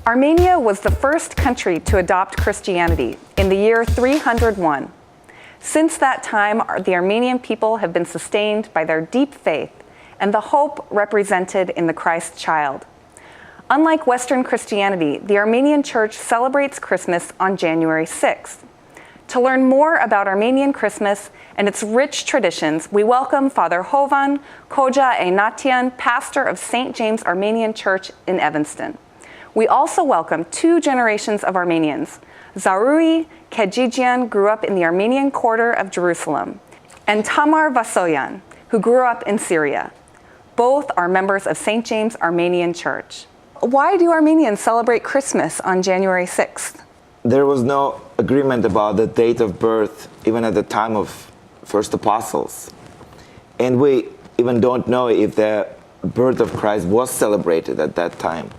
Armenia was the first country to adopt Christianity in the year 301. Since that time, the Armenian people have been sustained by their deep faith and the hope represented in the Christ child. Unlike Western Christianity, the Armenian Church celebrates Christmas on January 6th. To learn more about Armenian Christmas and its rich traditions, we welcome Father Hovan Koja Einatian, pastor of St. James Armenian Church in Evanston. We also welcome two generations of Armenians. Zarui Kejijian grew up in the Armenian quarter of Jerusalem, and Tamar Vasoyan, who grew up in Syria. Both are members of St. James Armenian Church. Why do Armenians celebrate Christmas on January 6th? There was no agreement about the date of birth, even at the time of first apostles. And we even don't know if the birth of Christ was celebrated at that time.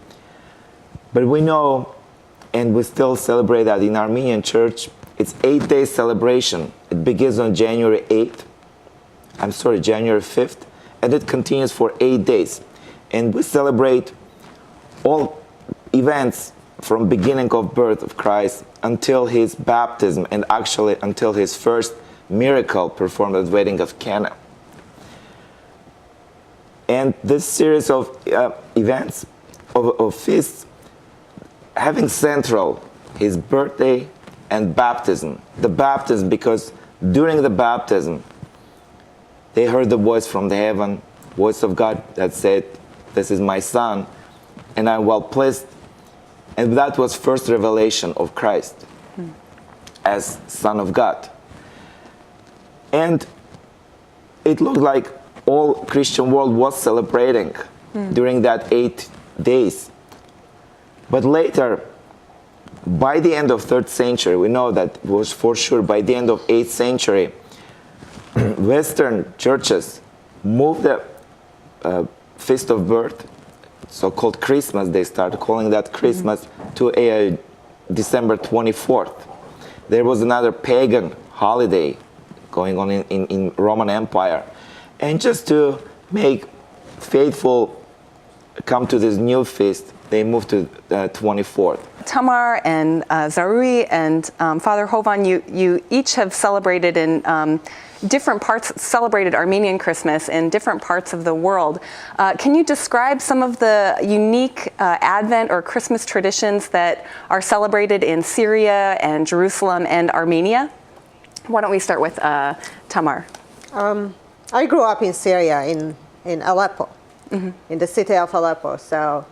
But we know, and we still celebrate that in Armenian Church, it's 8-day celebration. It begins on January 5th, and it continues for 8 days. And we celebrate all events from beginning of birth of Christ until his baptism, and actually until his first miracle performed at the wedding of Cana. And this series of events, of feasts, having central his birthday and baptism. The baptism, because during the baptism, they heard the voice from the heaven, voice of God that said, "This is my son, and I'm well pleased." And that was first revelation of Christ as Son of God. And it looked like all Christian world was celebrating during that 8 days. But later, by the end of 3rd century, we know that it was for sure by the end of 8th century, Western churches moved the feast of birth, so-called Christmas, they started calling that Christmas, to December 24th. There was another pagan holiday going on in Roman Empire. And just to make faithful come to this new feast, they moved to the 24th. Tamar and Zarui and Father Hovan, you each have celebrated in different parts, celebrated Armenian Christmas in different parts of the world. Can you describe some of the unique Advent or Christmas traditions that are celebrated in Syria and Jerusalem and Armenia? Why don't we start with Tamar? I grew up in Syria, in Aleppo, in the city of Aleppo. So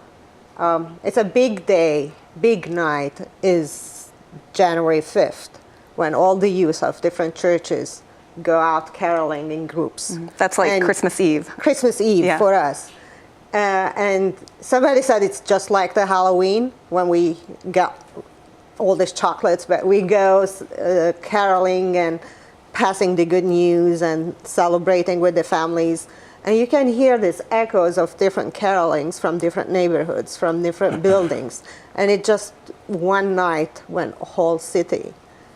it's a big day, big night is January 5th, when all the youth of different churches go out caroling in groups. That's like Christmas Eve. Christmas Eve for us. And somebody said it's just like the Halloween when we got all these chocolates, but we go caroling and passing the good news and celebrating with the families. And you can hear these echoes of different carolings from different neighborhoods, from different buildings. And it just one night when a whole city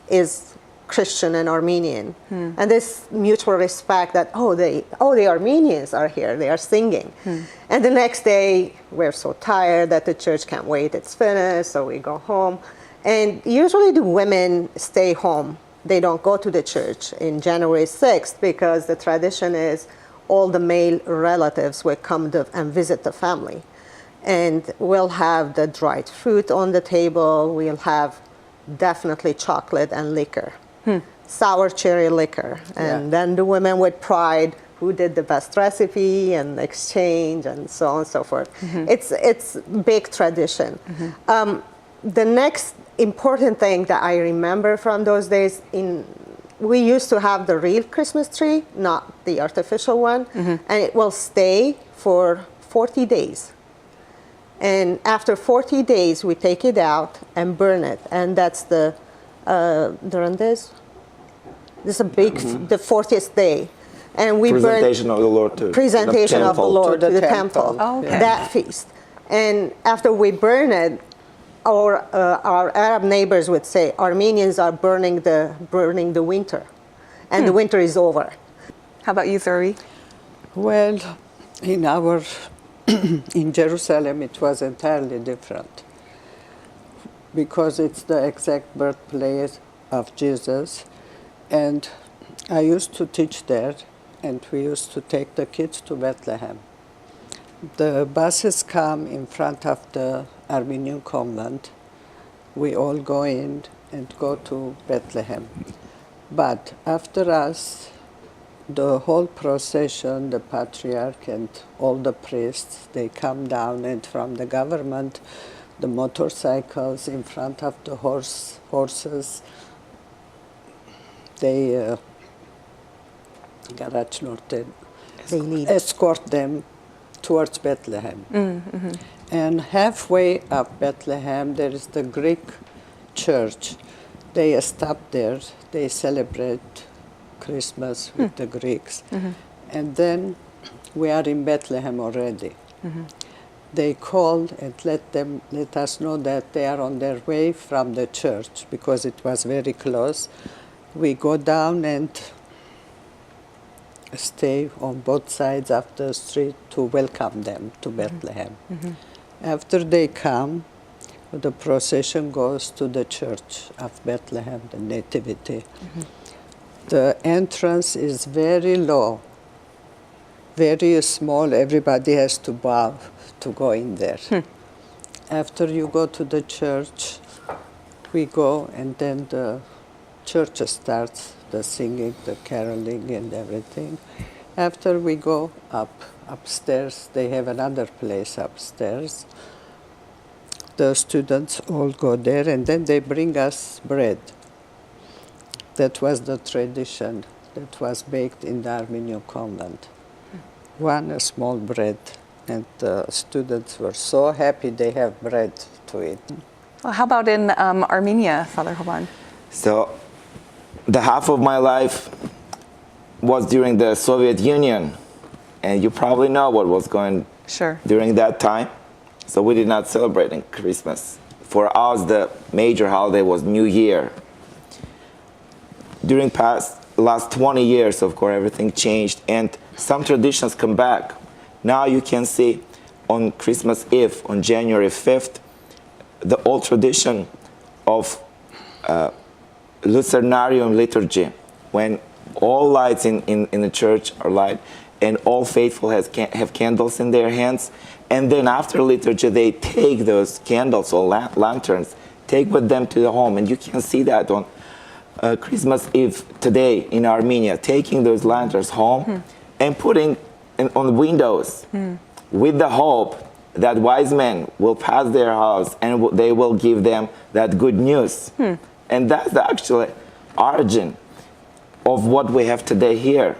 is Christian and Armenian. And this mutual respect that, the Armenians are here, they are singing. And the next day, we're so tired that the church can't wait, it's finished, so we go home. And usually the women stay home. They don't go to the church in January 6th because the tradition is all the male relatives will come and visit the family. And we'll have the dried fruit on the table, we'll have definitely chocolate and liquor. Sour cherry liquor. And then the women with pride who did the best recipe and exchange and so on and so forth. It's big tradition. The next important thing that I remember from those days, we used to have the real Christmas tree, not the artificial one, and it will stay for 40 days. And after 40 days, we take it out and burn it, and that's the This is a big, the 40th day. And we presentation of the Lord to presentation the of the Lord to the temple. Oh, okay. That feast. And after we burn it, our Arab neighbors would say Armenians are burning the winter, and the winter is over. How about you, Zuri? Well, in Jerusalem, it was entirely different. because it's the exact birthplace of Jesus. And I used to teach there, and we used to take the kids to Bethlehem. The buses come in front of the Armenian convent. We all go in and go to Bethlehem. But after us, the whole procession, the patriarch and all the priests, they come down, and from the government, the motorcycles in front of the horses, they escort them towards Bethlehem. Mm-hmm. And halfway up Bethlehem, there is the Greek church. They stop there, they celebrate Christmas with the Greeks. Mm-hmm. And then we are in Bethlehem already. Mm-hmm. They called and let us know that they are on their way from the church, because it was very close. We go down and stay on both sides of the street to welcome them to Bethlehem. Mm-hmm. After they come, the procession goes to the church of Bethlehem, the Nativity. Mm-hmm. The entrance is very low, very small. Everybody has to bow to go in there. After you go to the church, we go, and then the church starts, the singing, the caroling, and everything. After we go upstairs, they have another place upstairs. The students all go there, and then they bring us bread. That was the tradition that was baked in the Armenian convent. One small bread, and the students were so happy they have bread to eat. Well, how about in Armenia, Father Hoban? So, the half of my life was during the Soviet Union, and you probably know what was going Sure. during that time. So we did not celebrate Christmas. For us, the major holiday was New Year. During last 20 years, of course, everything changed, and some traditions come back. Now you can see on Christmas Eve, on January 5th, the old tradition of Lucernarium liturgy, when all lights in the church are lit, and all faithful have candles in their hands. And then after liturgy, they take those candles or lanterns, take with them to the home. And you can see that on Christmas Eve today in Armenia, taking those lanterns home and putting on the windows with the hope that wise men will pass their house and they will give them that good news. And that's the actual origin of what we have today here.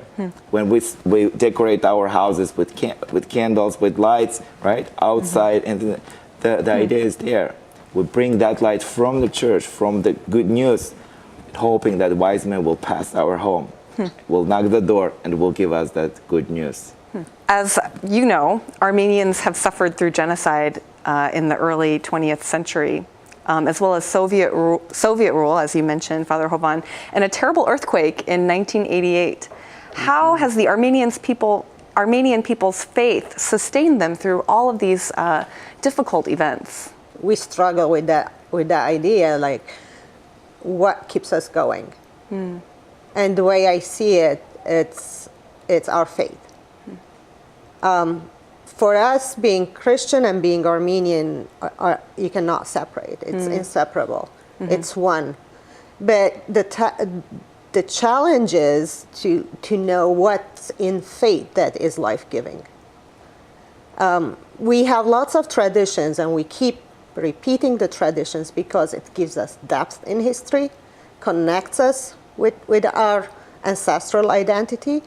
When we decorate our houses with candles, with lights, right, outside, and the idea is there. We bring that light from the church, from the good news, hoping that wise men will pass our home, will knock the door, and will give us that good news. As you know, Armenians have suffered through genocide in the early 20th century, as well as Soviet rule, as you mentioned, Father Hoban, and a terrible earthquake in 1988. How has the Armenian people's faith sustained them through all of these difficult events? We struggle with that idea, like what keeps us going. And the way I see it, it's our faith. For us, being Christian and being Armenian, you cannot separate. It's inseparable. It's one. But the challenge is to know what's in faith that is life-giving. We have lots of traditions, and we keep repeating the traditions because it gives us depth in history, connects us with our ancestral identity.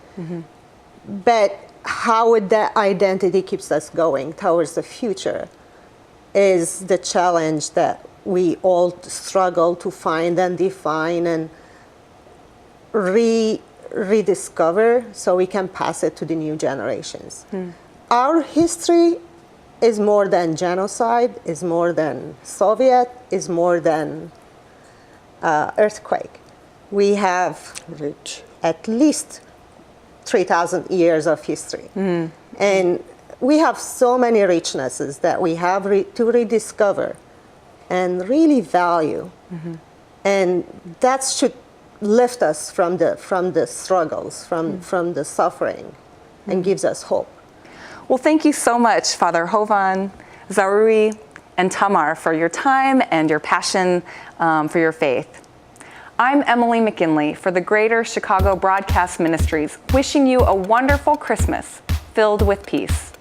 But how that identity keeps us going towards the future is the challenge that we all struggle to find and define and rediscover, so we can pass it to the new generations. Our history is more than genocide, is more than Soviet, is more than earthquake. We have at least 3,000 years of history. And we have so many richnesses that we have to rediscover and really value. And that should lift us from the struggles, from the suffering, and gives us hope. Well, thank you so much, Father Hovan, Zaruri, and Tamar, for your time and your passion for your faith. I'm Emily McKinley for the Greater Chicago Broadcast Ministries, wishing you a wonderful Christmas filled with peace.